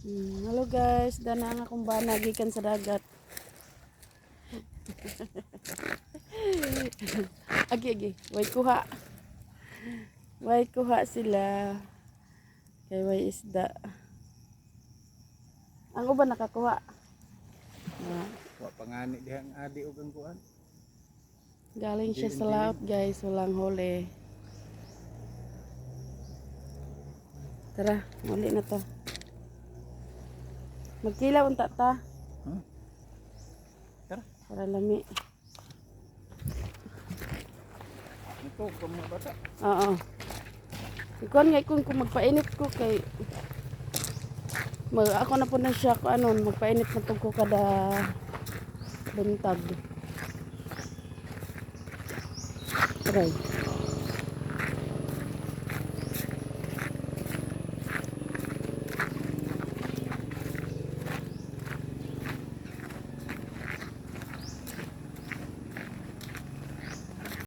Hello guys, danang akong bana gikan sa dagat. Agi, way kuha. Way kuha sila. Kay way isda. Ang uban nakakuha. Wa pangani dihang adi ug ang kuan. Galing siya sa laut guys, walang huli. Tara, muli na to. Magkilaw unta ta. Huh? Tara, Para lami. ito kamo bata. Oo. Ikaw nga kung magpainit ko kay ako na po na siya ko ano, magpainit na ko kada buntag. Try.